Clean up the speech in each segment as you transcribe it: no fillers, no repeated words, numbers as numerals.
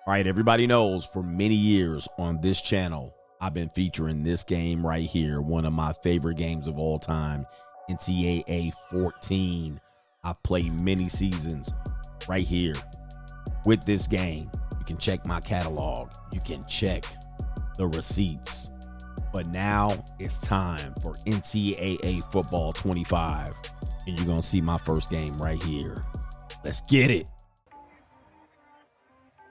All right, everybody knows for many years on this channel, I've been featuring this game right here, one of my favorite games of all time, NCAA 14. I've played many seasons right here with this game. You can check my catalog. You can check the receipts. But now it's time for NCAA Football 25. And you're going to see my first game right here. Let's get it.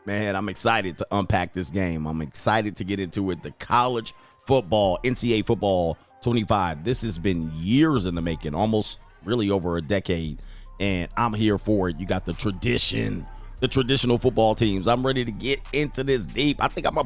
Man, I'm excited to unpack this game. I'm excited to get into it. The college football, NCAA football 25. This has been years in the making, almost really over a decade. And I'm here for it. You got the traditional football teams. I'm ready to get into this deep. I think I'm gonna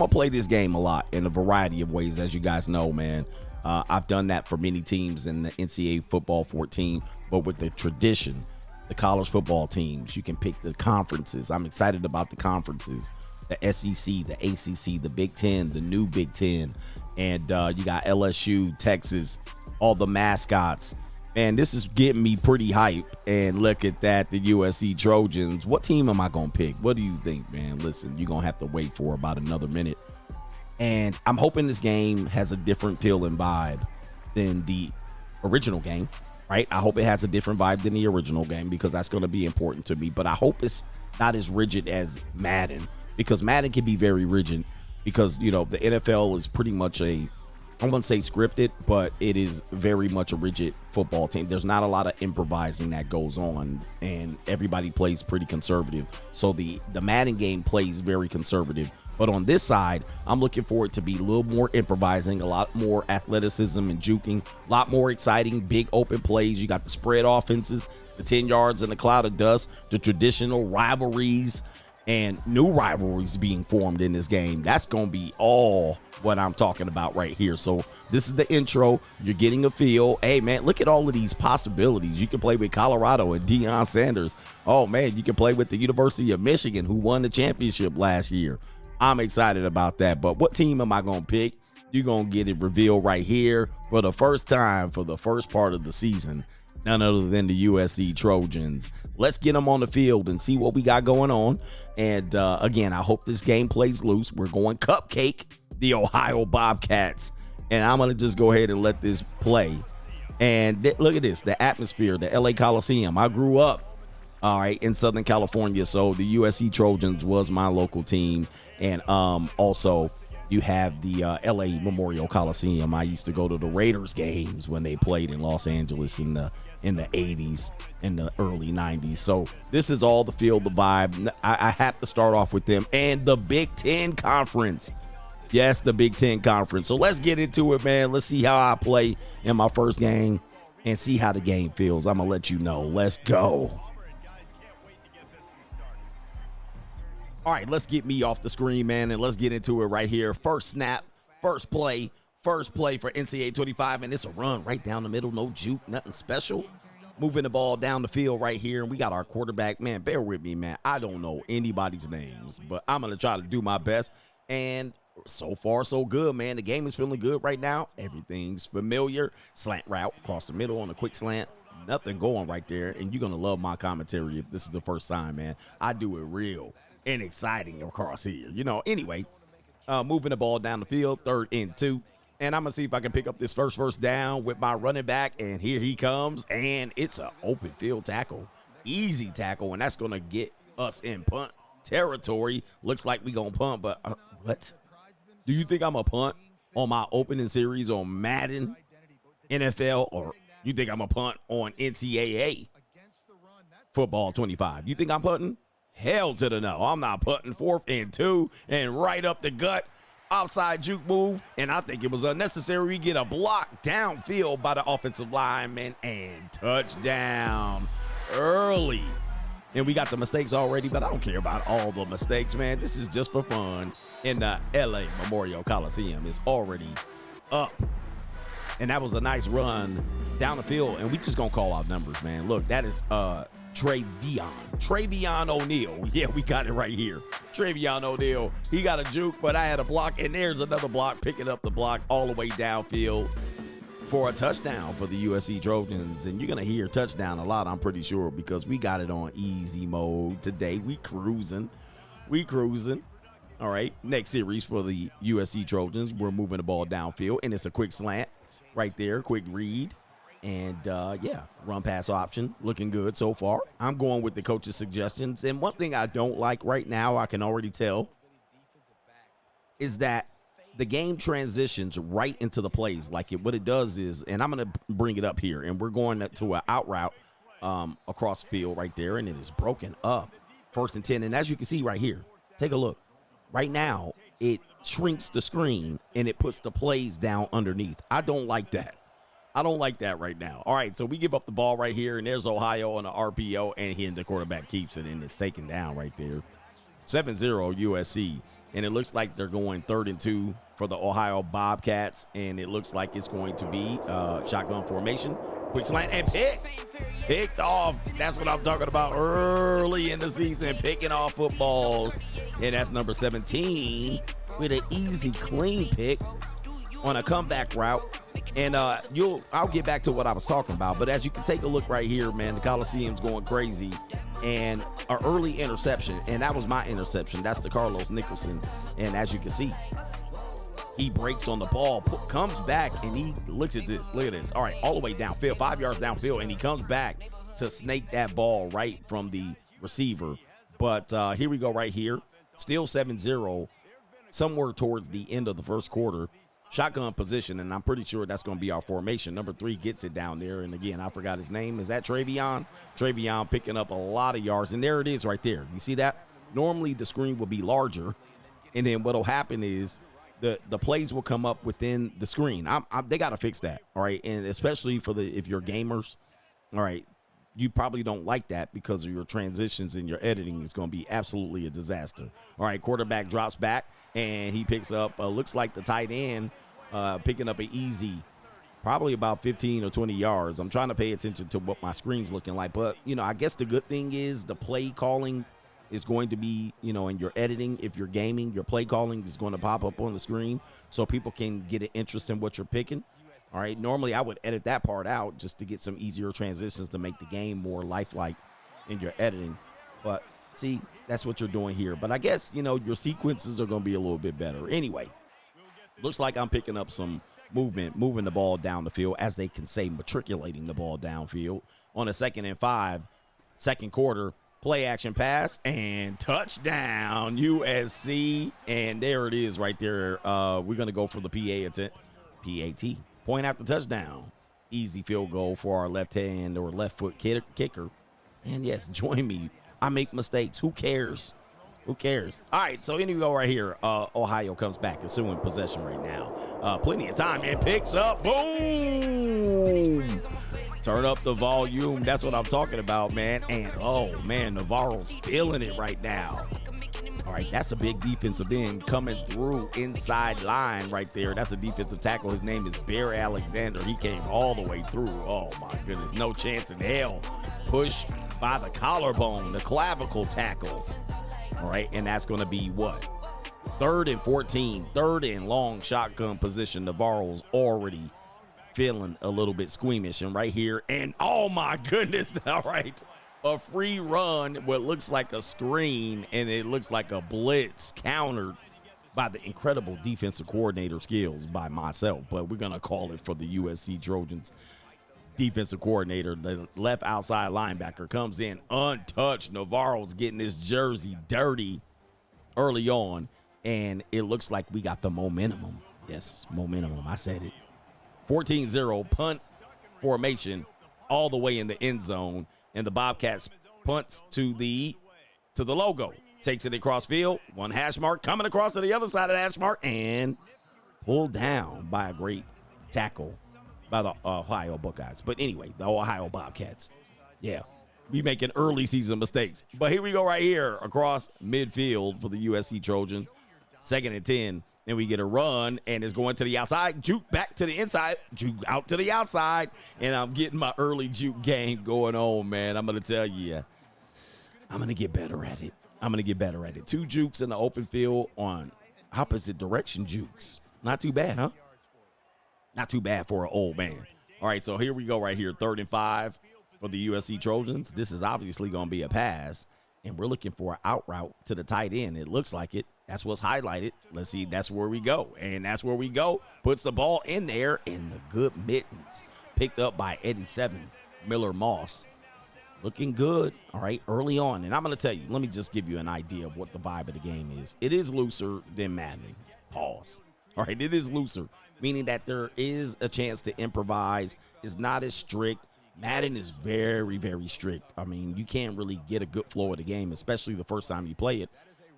play this game a lot in a variety of ways, as you guys know, man. I've done that for many teams in the NCAA football 14, but with the tradition, the college football teams, you can pick the conferences. I'm excited about the conferences, the SEC, the ACC, the Big Ten, the new Big Ten, and you got LSU, Texas, all the mascots. Man, this is getting me pretty hype. And look at that, the USC Trojans. What team am I going to pick? What do you think, man? Listen, you're going to have to wait for about another minute. And I'm hoping this game has a different feel and vibe than the original game, right? I hope it has a different vibe than the original game because that's going to be important to me. But I hope it's not as rigid as Madden, because Madden can be very rigid because, you know, the NFL is pretty much I wouldn't say scripted, but it is very much a rigid football team. There's not a lot of improvising that goes on, and everybody plays pretty conservative. So the Madden game plays very conservative. But on this side, I'm looking for it to be a little more improvising, a lot more athleticism and juking, a lot more exciting, big open plays. You got the spread offenses, the 10 yards in a cloud of dust, the traditional rivalries, and new rivalries being formed in this game. That's going to be all what I'm talking about right here. So this is the intro. You're getting a feel. Hey, man, look at all of these possibilities. You can play with Colorado and Deion Sanders. Oh, man, you can play with the University of Michigan, who won the championship last year. I'm excited about that. But what team am I going to pick? You're going to get it revealed right here for the first time for the first part of the season. None other than the USC Trojans. Let's get them on the field and see what we got going on. And again, I hope this game plays loose. We're going cupcake the Ohio Bobcats. And I'm going to just go ahead and let this play. And look at this, the atmosphere, the LA Coliseum. I grew up, all right, in Southern California. So the USC Trojans was my local team. And also, you have the LA Memorial Coliseum. I used to go to the Raiders games when they played in Los Angeles in the 80s and the early 90s. So this is all the feel, the vibe. I have to start off with them and the Big Ten Conference. Yes, the Big Ten Conference. So let's get into it, man. Let's see how I play in my first game and see how the game feels. I'm going to let you know. Let's go. All right, let's get me off the screen, man, and let's get into it right here. First snap, first play for NCAA 25, and it's a run right down the middle, no juke, nothing special. Moving the ball down the field right here, and we got our quarterback. Man, bear with me, man. I don't know anybody's names, but I'm going to try to do my best, and so far, so good, man. The game is feeling good right now. Everything's familiar. Slant route across the middle on a quick slant. Nothing going right there, and you're going to love my commentary if this is the first time, man. I do it real and exciting across here, you know. Anyway, moving the ball down the field, 3rd and 2, and I'm gonna see if I can pick up this first down with my running back, and here he comes, and it's an open field tackle, easy tackle, and that's gonna get us in punt territory. Looks like we gonna punt, but what? Do you think I'm a punt on my opening series on Madden NFL, or you think I'm a punt on NCAA football 25? You think I'm punting? Hell to the no. I'm not punting. 4th and 2 and right up the gut. Outside juke move, and I think it was unnecessary. We get a block downfield by the offensive lineman and touchdown early. And we got the mistakes already, but I don't care about all the mistakes, man. This is just for fun. And the LA Memorial Coliseum is already up. And that was a nice run down the field. And we just going to call out numbers, man. Look, that is Travion O'Neal. Yeah, we got it right here. Travion O'Neal. He got a juke, but I had a block. And there's another block, picking up the block all the way downfield for a touchdown for the USC Trojans. And you're going to hear touchdown a lot, I'm pretty sure, because we got it on easy mode today. We cruising. We cruising. All right, next series for the USC Trojans. We're moving the ball downfield, and it's a quick slant right there, quick read. And, yeah, run pass option, looking good so far. I'm going with the coach's suggestions. And one thing I don't like right now, I can already tell, is that the game transitions right into the plays. Like what it does is, and I'm going to bring it up here, and we're going to an out route across the field right there, and it is broken up. 1st and 10, and as you can see right here, take a look. Right now, it shrinks the screen, and it puts the plays down underneath. I don't like that. I don't like that right now. All right, so we give up the ball right here, and there's Ohio on the RPO, and the quarterback keeps it, and it's taken down right there. 7-0 USC, and it looks like they're going 3rd and 2 for the Ohio Bobcats, and it looks like it's going to be shotgun formation. Quick slant and picked off. That's what I'm talking about early in the season, picking off footballs. And that's number 17 with an easy, clean pick on a comeback route. And I'll get back to what I was talking about. But as you can take a look right here, man, the Coliseum's going crazy. And an early interception, and that was my interception. That's the Carlos Nicholson. And as you can see, he breaks on the ball, comes back, and he looks at this. Look at this. All right, all the way downfield, 5 yards downfield, and he comes back to snake that ball right from the receiver. But here we go right here. Still 7-0, somewhere towards the end of the first quarter. Shotgun position, and I'm pretty sure that's going to be our formation. Number 3 gets it down there, and again, I forgot his name. Is that Travion? Travion picking up a lot of yards, and there it is right there. You see that? Normally, the screen will be larger, and then what will happen is the plays will come up within the screen. They got to fix that, all right? And especially if you're gamers, all right, you probably don't like that because of your transitions and your editing is going to be absolutely a disaster. All right, quarterback drops back, and he picks up, looks like the tight end picking up an easy, probably about 15 or 20 yards. I'm trying to pay attention to what my screen's looking like. But, I guess the good thing is the play calling is going to be, in your editing. If you're gaming, your play calling is going to pop up on the screen so people can get an interest in what you're picking. All right, normally I would edit that part out just to get some easier transitions to make the game more lifelike in your editing. But see, that's what you're doing here. But I guess, your sequences are going to be a little bit better. Anyway, looks like I'm picking up some movement, moving the ball down the field, as they can say, matriculating the ball downfield on a 2nd and 5, second quarter. Play action pass and touchdown USC. And there it is right there. We're going to go for the PAT. Point after touchdown. Easy field goal for our left hand or left foot kicker. And yes, join me. I make mistakes. Who cares? Who cares? All right, so here we go right here. Ohio comes back, assuming possession right now. Plenty of time and picks up. Boom! Turn up the volume. That's what I'm talking about, man. And, oh, man, Navarro's feeling it right now. All right, that's a big defensive end coming through inside line right there. That's a defensive tackle. His name is Bear Alexander. He came all the way through. Oh, my goodness. No chance in hell. Push by the collarbone, the clavicle tackle. All right, and that's going to be what? 3rd and 14, 3rd and long shotgun position. Navarro's already feeling a little bit squeamish. And right here, and oh, my goodness. All right. A free run, what looks like a screen, and it looks like a blitz countered by the incredible defensive coordinator skills by myself. But we're going to call it for the USC Trojans defensive coordinator. The left outside linebacker comes in untouched. Navarro's getting his jersey dirty early on, and it looks like we got the momentum. Yes, momentum. I said it. 14-0 punt formation all the way in the end zone. And the Bobcats punts to the logo. Takes it across field. 1 hash mark coming across to the other side of the hash mark. And pulled down by a great tackle by the Ohio Buckeyes. But anyway, the Ohio Bobcats. Yeah, we making early season mistakes. But here we go right here across midfield for the USC Trojan. 2nd and 10. And we get a run, and it's going to the outside. Juke back to the inside. Juke out to the outside. And I'm getting my early juke game going on, man. I'm going to tell you, I'm going to get better at it. 2 jukes in the open field on opposite direction jukes. Not too bad, huh? Not too bad for an old man. All right, so here we go right here. 3rd and 5 for the USC Trojans. This is obviously going to be a pass. and we're looking for an out route to the tight end. It looks like it. That's what's highlighted. Let's see. That's where we go. And that's where we go. Puts the ball in there, and the good mittens picked up by 87, Miller Moss. Looking good, all right, early on. And I'm going to tell you, let me just give you an idea of what the vibe of the game is. It is looser than Madden. Pause. All right, it is looser, meaning that there is a chance to improvise. It's not as strict. Madden is very, very strict. I mean, you can't really get a good flow of the game, especially the first time you play it.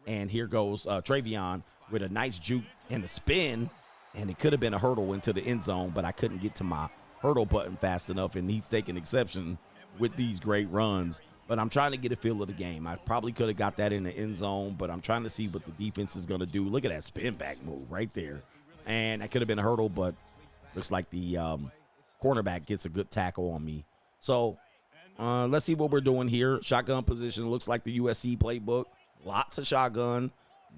And here goes Travion with a nice juke and a spin, and it could have been a hurdle into the end zone, but I couldn't get to my hurdle button fast enough, and he's taking exception with these great runs. But I'm trying to get a feel of the game. I probably could have got that in the end zone, but I'm trying to see what the defense is going to do. Look at that spin back move right there. And that could have been a hurdle, but looks like the cornerback gets a good tackle on me. So let's see what we're doing here. Shotgun position looks like the USC playbook. Lots of shotgun,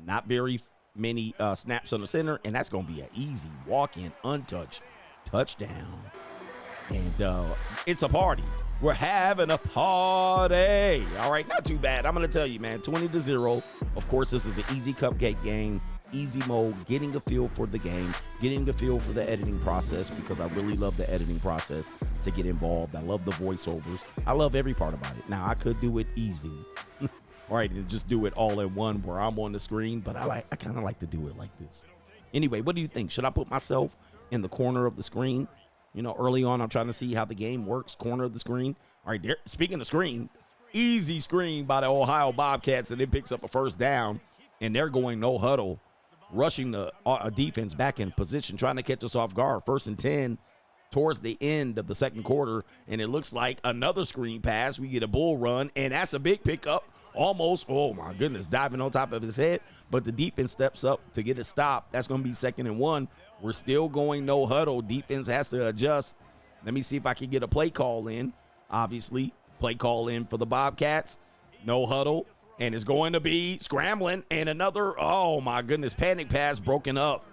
not very many snaps on the center, and that's going to be an easy walk-in, untouched touchdown. And it's a party. We're having a party. All right, not too bad. I'm going to tell you, man, 20-0. Of course, this is an easy cupcake game, easy mode, getting a feel for the game, getting a feel for the editing process, because I really love the editing process to get involved. I love the voiceovers. I love every part about it. Now, I could do it easy. All right, and just do it all in one where I'm on the screen, but I kind of like to do it like this. Anyway, what do you think? Should I put myself in the corner of the screen? You know, early on, I'm trying to see how the game works, corner of the screen. All right, there, speaking of screen, easy screen by the Ohio Bobcats, and it picks up a first down, and they're going no huddle, rushing the defense back in position, trying to catch us off guard. 1st and 10 towards the end of the second quarter, and it looks like another screen pass. We get a bull run, and that's a big pickup. Almost, oh my goodness, diving on top of his head, but the defense steps up to get a stop. That's going to be 2nd and 1. We're still going no huddle. Defense has to adjust. Let me see if I can get a play call in. Obviously, play call in for the Bobcats. No huddle, and it's going to be scrambling, and another, oh my goodness, panic pass broken up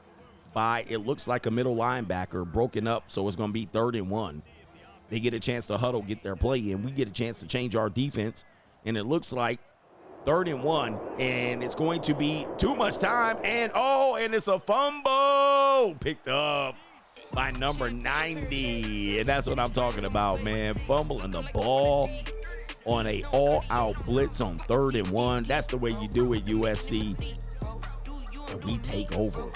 by, it looks like a middle linebacker, broken up, so it's going to be 3rd and 1. They get a chance to huddle, get their play in. We get a chance to change our defense, and it looks like 3rd and 1, and it's going to be too much time, and and it's a fumble picked up by number 90, and that's what I'm talking about, man. Fumbling the ball on a all-out blitz on 3rd and 1. That's the way you do it, USC. And we take over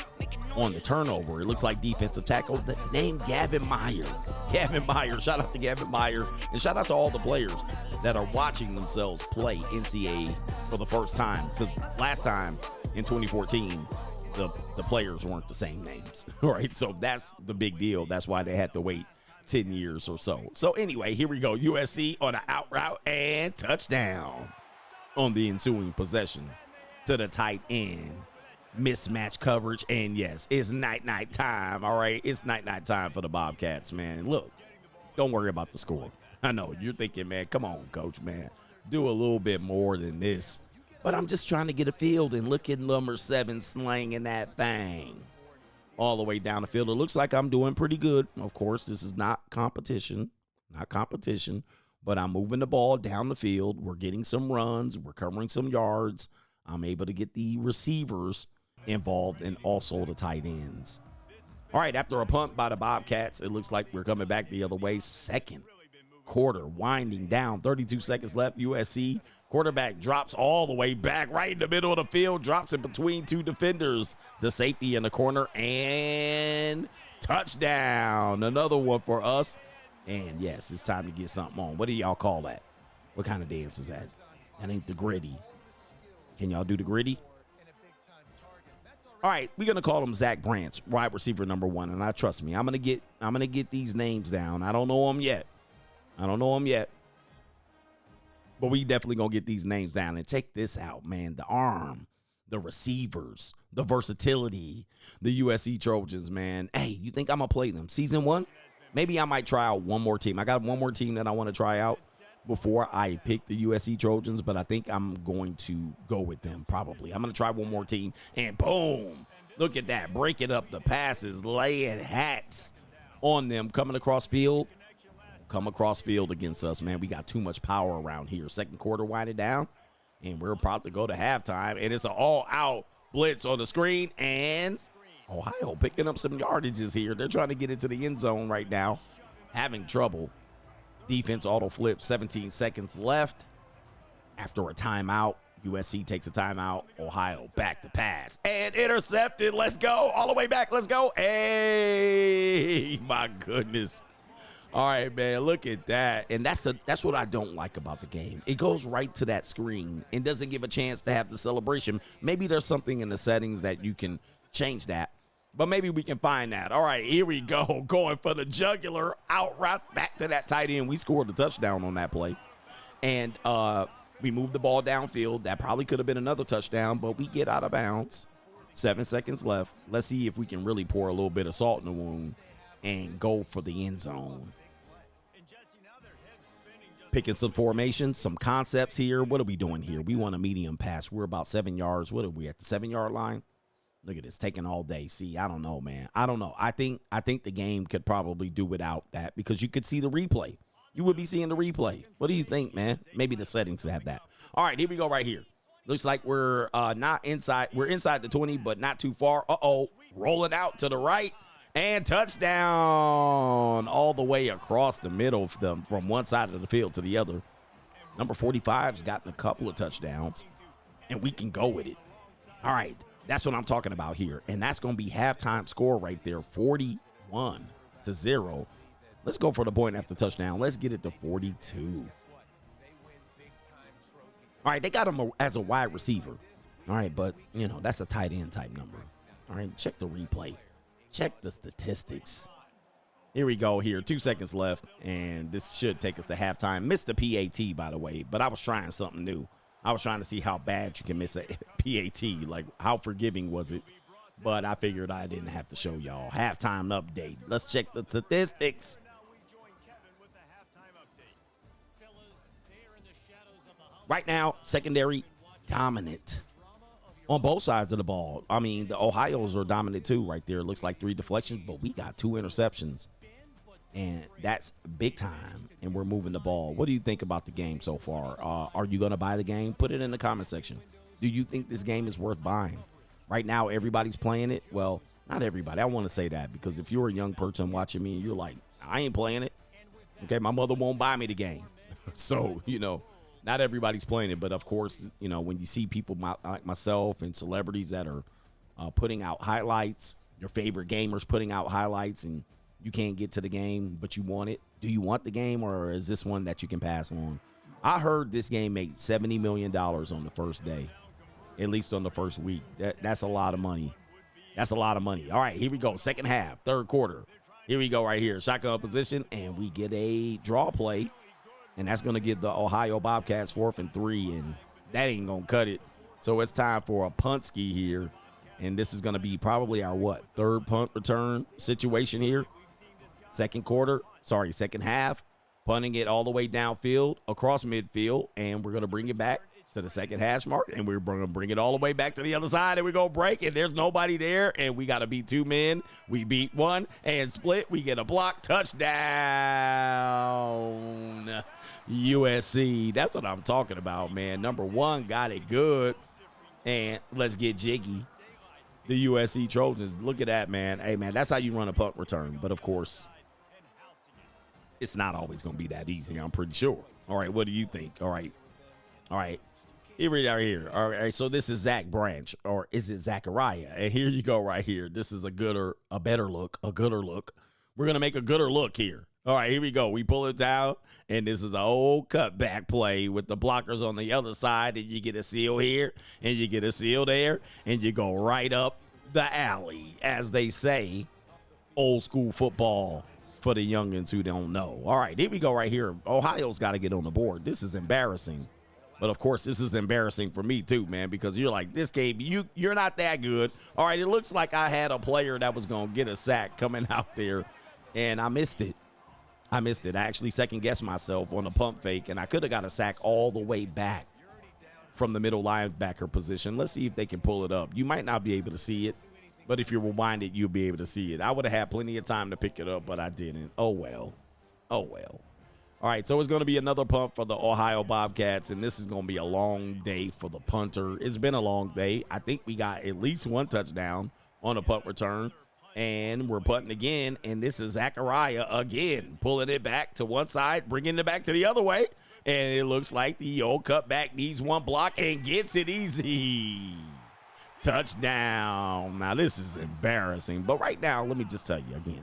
on the turnover. It looks like defensive tackle. The name Gavin Meyer. Gavin Meyer. Shout out to Gavin Meyer. And shout out to all the players that are watching themselves play NCAA for the first time. Because last time in 2014, the players weren't the same names. All right. So that's the big deal. That's why they had to wait 10 years or so. So anyway, here we go. USC on an out route and touchdown on the ensuing possession to the tight end. Mismatch coverage, and yes, it's night time. All right, it's night time for the Bobcats, man. Look, don't worry about the score. I know you're thinking, man, come on, coach, man, do a little bit more than this. But I'm just trying to get a field, and look at number 7 slanging that thing all the way down the field. It looks like I'm doing pretty good. Of course, this is not competition, but I'm moving the ball down the field. We're getting some runs. We're covering some yards. I'm able to get the receivers involved and also the tight ends. All right, after a punt by the Bobcats, it looks like we're coming back the other way. Second quarter winding down, 32 seconds left. USC quarterback drops all the way back right in the middle of the field, drops it between 2 defenders, the safety in the corner, and touchdown. Another one for us. And yes, it's time to get something on. What do y'all call that? What kind of dance is that? That ain't the gritty. Can y'all do the gritty? All right, we're gonna call him Zach Branch, wide receiver number 1, and trust me, I'm gonna get these names down. I don't know them yet, but we definitely gonna get these names down. And check this out, man: the arm, the receivers, the versatility, the USC Trojans, man. Hey, you think I'm gonna play them season 1? Maybe I might try out one more team. I got one more team that I want to try out before I pick the USC Trojans, but I think I'm going to go with them probably. I'm going to try one more team, and boom, look at that. Breaking up the passes, laying hats on them, coming across field. Come across field against us, man. We got too much power around here. Second quarter winding down. And we're about to go to halftime, and it's an all-out blitz on the screen, and Ohio picking up some yardages here. They're trying to get into the end zone right now, having trouble. Defense auto flip, 17 seconds left. After a timeout, USC takes a timeout. Ohio back to pass and intercepted. Let's go. All the way back. Let's go. Hey, my goodness. All right, man, look at that. And that's what I don't like about the game. It goes right to that screen and doesn't give a chance to have the celebration. Maybe there's something in the settings that you can change that, but maybe we can find that. All right, here we go. Going for the jugular, out route back to that tight end. We scored a touchdown on that play. And we moved the ball downfield. That probably could have been another touchdown, but we get out of bounds. 7 seconds left. Let's see if we can really pour a little bit of salt in the wound and go for the end zone. Picking some formations, some concepts here. What are we doing here? We want a medium pass. We're about 7 yards. What are we at, the 7-yard line? Look at this, taking all day. See, I don't know, man. I don't know. I think the game could probably do without that because you could see the replay. You would be seeing the replay. What do you think, man? Maybe the settings have that. All right, here we go right here. Looks like we're not inside. We're inside the 20, but not too far. Uh-oh, rolling out to the right. And touchdown all the way across the middle of them from one side of the field to the other. Number 45's gotten a couple of touchdowns, and we can go with it. All right, that's what I'm talking about here. And that's going to be halftime score right there, 41-0. Let's go for the point after touchdown. Let's get it to 42. All right, they got him as a wide receiver. All right, but, you know, that's a tight end type number. All right, check the replay. Check the statistics. Here we go here. 2 seconds left, and this should take us to halftime. Missed the PAT, by the way, but I was trying something new. I was trying to see how bad you can miss a PAT. Like, how forgiving was it? But I figured I didn't have to show y'all. Halftime update. Let's check the statistics. Right now, secondary dominant on both sides of the ball. I mean, the Ohios are dominant too right there. It looks like 3 deflections, but we got 2 interceptions. And that's big time, and we're moving the ball. What do you think about the game so far? Are you going to buy the game? Put it in the comment section. Do you think this game is worth buying? Right now, everybody's playing it. Well, not everybody. I want to say that because if you're a young person watching me and you're like, I ain't playing it. Okay, my mother won't buy me the game. So, you know, not everybody's playing it, but of course, you know, when you see people like myself and celebrities that are putting out highlights, your favorite gamers putting out highlights, and you can't get to the game, but you want it. Do you want the game, or is this one that you can pass on? I heard this game made $70 million on the first day, at least on the first week. That's a lot of money. That's a lot of money. All right, here we go. Second half, third quarter. Here we go right here. Shotgun position, and we get a draw play. And that's going to give the Ohio Bobcats 4th and 3, and that ain't going to cut it. So it's time for a punt ski here, and this is going to be probably our, third punt return situation here. Second half, punting it all the way downfield, across midfield, and we're going to bring it back to the second hash mark, and we're going to bring it all the way back to the other side, and we're going to break, and there's nobody there, and we got to beat 2 men. We beat 1 and split. We get a block touchdown. USC. That's what I'm talking about, man. Number 1 got it good, and let's get jiggy. The USC Trojans. Look at that, man. Hey, man, that's how you run a punt return, but of course, it's not always going to be that easy, I'm pretty sure. All right, what do you think? All right. Here we are here. All right, so this is Zach Branch, or is it Zachariah? And here you go right here. This is a gooder look. We're going to make a gooder look here. All right, here we go. We pull it down, and this is an old cutback play with the blockers on the other side, and you get a seal here, and you get a seal there, and you go right up the alley, as they say, old school football for the youngins who don't know. All right, here we go right here. Ohio's got to get on the board. This is embarrassing. But, of course, this is embarrassing for me, too, man, because you're like, this game, you're not that good. All right, it looks like I had a player that was going to get a sack coming out there, and I missed it. I actually second-guessed myself on the pump fake, and I could have got a sack all the way back from the middle linebacker position. Let's see if they can pull it up. You might not be able to see it, but if you rewind it, you'll be able to see it. I would have had plenty of time to pick it up, but I didn't. Oh, well. All right, so it's going to be another punt for the Ohio Bobcats, and this is going to be a long day for the punter. It's been a long day. I think we got at least one touchdown on a punt return, and we're punting again, and this is Zachariah again, pulling it back to one side, bringing it back to the other way, and it looks like the old cutback needs one block and gets it easy. Touchdown. Now, this is embarrassing, but right now, let me just tell you again,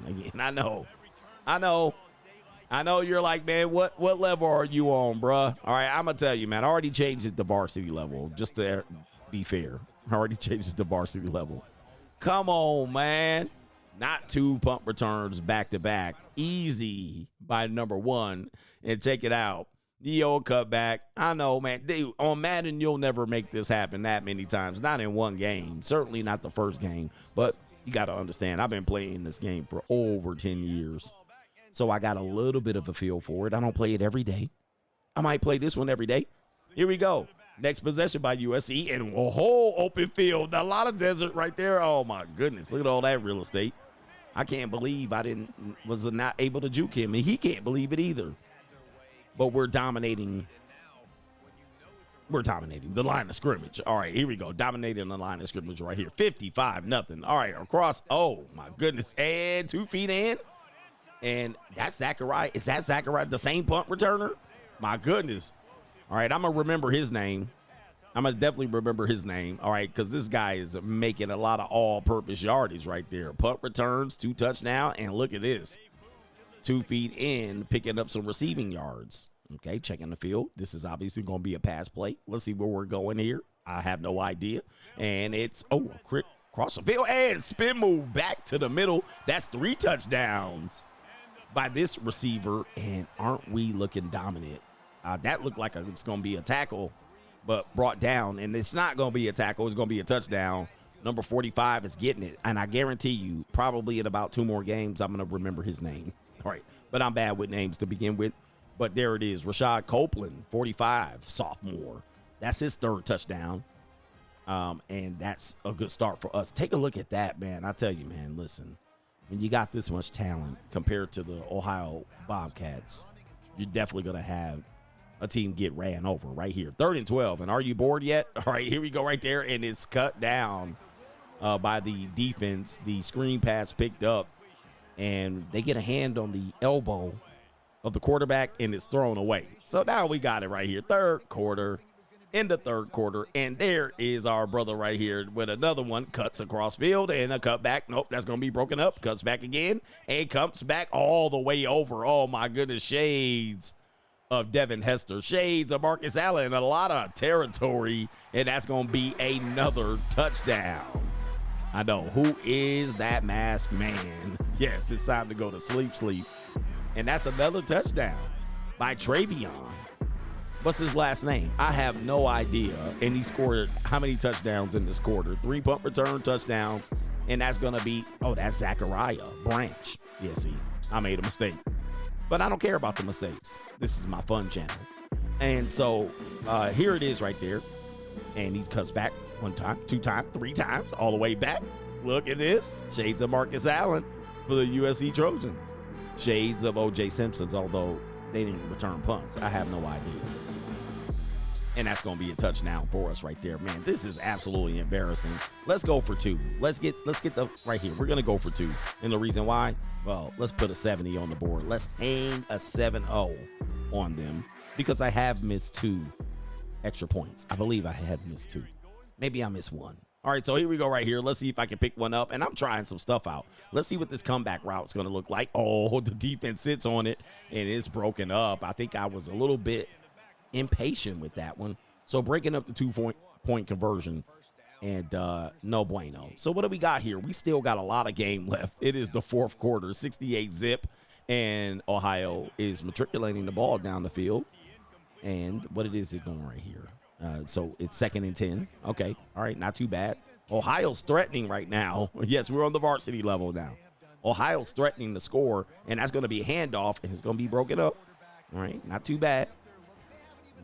I know you're like, man, what level are you on, bruh? All right, I'm going to tell you, man, I already changed it to varsity level, just to be fair. I already changed it to varsity level. Come on, man. Not 2 punt returns back-to-back. Easy by number 1, and check it out. The old cutback. I know, man. On Madden, you'll never make this happen that many times. Not in one game. Certainly not the first game. But you got to understand, I've been playing this game for over 10 years. So I got a little bit of a feel for it. I don't play it every day. I might play this one every day. Here we go. Next possession by USC, and a whole open field. A lot of desert right there. Oh, my goodness. Look at all that real estate. I can't believe was not able to juke him, and he can't believe it either. But we're dominating. We're dominating the line of scrimmage. All right, here we go. Dominating the line of scrimmage right here. 55-0. All right, across. Oh, my goodness. And 2 feet in. And that's Zachariah. Is that Zachariah, the same punt returner? My goodness. All right, I'm going to remember his name. I'm going to definitely remember his name. All right, because this guy is making a lot of all-purpose yardage right there. Punt returns, 2 touchdowns, and look at this. 2 feet in, picking up some receiving yards. Okay, checking the field. This is obviously going to be a pass play. Let's see where we're going here. I have no idea. And it's, a quick cross the field and spin move back to the middle. That's 3 touchdowns by this receiver, and aren't we looking dominant? That looked like it's going to be a tackle, but brought down, and it's not going to be a tackle. It's going to be a touchdown. Number 45 is getting it, and I guarantee you, probably in about 2 more games, I'm going to remember his name. All right, but I'm bad with names to begin with, but there it is. Rashad Copeland, 45, sophomore. That's his 3rd touchdown, and that's a good start for us. Take a look at that, man. I tell you, man, listen. When you got this much talent compared to the Ohio Bobcats, you're definitely going to have a team get ran over right here. 3rd and 12. And are you bored yet? All right, here we go right there. And it's cut down by the defense. The screen pass picked up. And they get a hand on the elbow of the quarterback, and it's thrown away. So now we got it right here. 3rd quarter. In the 3rd quarter, and there is our brother right here with another one. Cuts across field and a cutback. Nope, that's going to be broken up. Cuts back again and comes back all the way over. Oh, my goodness. Shades of Devin Hester. Shades of Marcus Allen. A lot of territory, and that's going to be another touchdown. I know. Who is that masked man? Yes, it's time to go to sleep. And that's another touchdown by Travion. What's his last name? I have no idea. And he scored how many touchdowns in this quarter? 3 punt return touchdowns. And that's going to be, that's Zachariah Branch. Yeah, see, I made a mistake. But I don't care about the mistakes. This is my fun channel. And so here it is right there. And he cuts back 1 time, 2 times, 3 times, all the way back. Look at this. Shades of Marcus Allen for the USC Trojans. Shades of O.J. Simpson's, although they didn't return punts. I have no idea. And that's going to be a touchdown for us right there. Man, this is absolutely embarrassing. Let's go for 2. Let's get the right here. We're going to go for 2. And the reason why? Well, let's put a 70 on the board. Let's hang a 7-0 on them because I have missed 2 extra points. I believe I have missed 2. Maybe I missed 1. All right, so here we go right here. Let's see if I can pick one up, and I'm trying some stuff out. Let's see what this comeback route is going to look like. Oh, the defense sits on it, and it's broken up. I think I was a little bit impatient with that one. So breaking up the 2-point conversion, and no bueno. So what do we got here? We still got a lot of game left. It is the 4th quarter, 68-zip, and Ohio is matriculating the ball down the field. And what it is doing right here. So it's 2nd and 10. Okay. All right. Not too bad. Ohio's threatening right now. Yes, we're on the varsity level now. Ohio's threatening to score, and that's going to be a handoff, and it's going to be broken up. All right. Not too bad.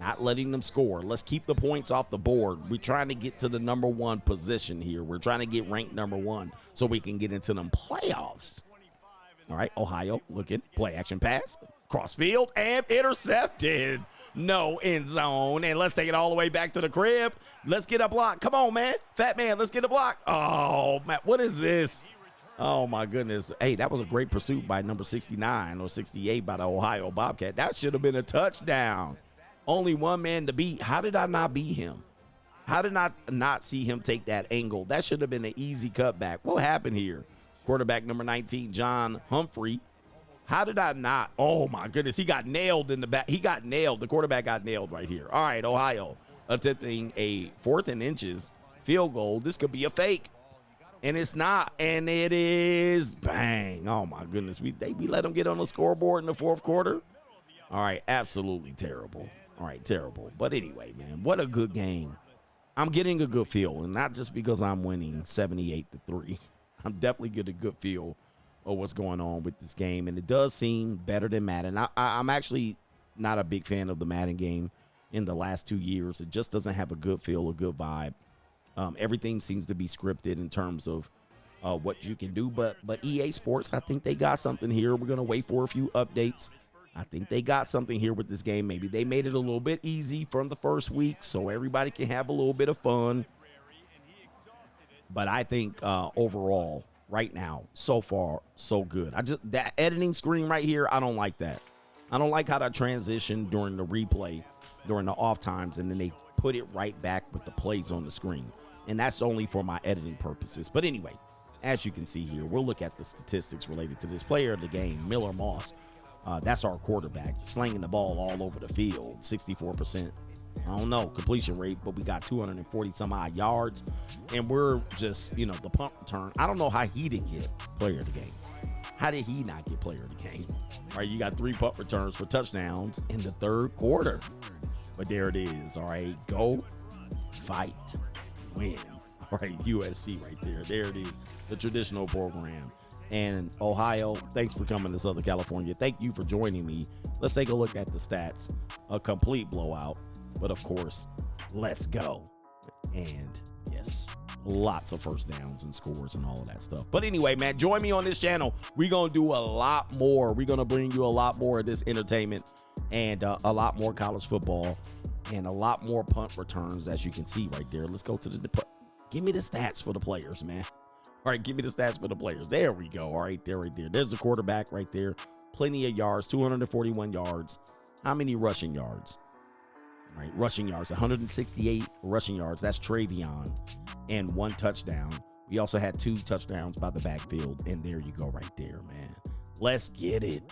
Not letting them score. Let's keep the points off the board. We're trying to get to the number 1 position here. We're trying to get ranked number 1 so we can get into them playoffs. All right. Ohio looking. Play action pass. Crossfield and intercepted. No end zone. And let's take it all the way back to the crib. Let's get a block. Come on, man. Fat man, let's get a block. Oh, man. What is this? Oh, my goodness. Hey, that was a great pursuit by number 69 or 68 by the Ohio Bobcat. That should have been a touchdown. Only one man to beat. How did I not beat him? How did I not see him take that angle? That should have been an easy cutback. What happened here? Quarterback number 19, John Humphrey. How did I not? Oh, my goodness. He got nailed in the back. He got nailed. The quarterback got nailed right here. All right, Ohio attempting a 4th and inches field goal. This could be a fake. And it's not. And it is. Bang. Oh, my goodness. We let them get on the scoreboard in the 4th quarter. All right, absolutely terrible. All right, terrible. But anyway, man, what a good game. I'm getting a good feel, and not just because I'm winning 78-3. I'm definitely getting a good feel of what's going on with this game, and it does seem better than Madden. I'm actually not a big fan of the Madden game in the last 2 years. It just doesn't have a good feel, a good vibe. Everything seems to be scripted in terms of what you can do, but EA Sports, I think they got something here. We're going to wait for a few updates. I think they got something here with this game. Maybe they made it a little bit easy from the first week so everybody can have a little bit of fun. But I think overall, right now, so far, so good. That editing screen right here, I don't like that. I don't like how that transition during the replay, during the off times, and then they put it right back with the plays on the screen. And that's only for my editing purposes. But anyway, as you can see here, we'll look at the statistics related to this player of the game, Miller Moss. That's our quarterback, slinging the ball all over the field, 64%. I don't know, completion rate, but we got 240 some odd yards. And we're just, the punt return. I don't know how he didn't get player of the game. How did he not get player of the game? All right, you got 3 punt returns for touchdowns in the 3rd quarter. But there it is. All right, go, fight, win. All right, USC right there. There it is, the traditional program. And Ohio, thanks for coming to Southern California. Thank you for joining me. Let's take a look at the stats. A complete blowout. But of course, let's go. And yes, lots of first downs and scores and all of that stuff. But anyway, man, join me on this channel. We're going to do a lot more. We're going to bring you a lot more of this entertainment and a lot more college football and a lot more punt returns, as you can see right there. Let's go to the give me the stats for the players, man. All right, give me the stats for the players. There we go. All right, there, right there. There's the quarterback right there. Plenty of yards, 241 yards. How many rushing yards? All right, rushing yards, 168 rushing yards. That's Travion, and 1 touchdown. We also had 2 touchdowns by the backfield, and there you go right there, man. Let's get it.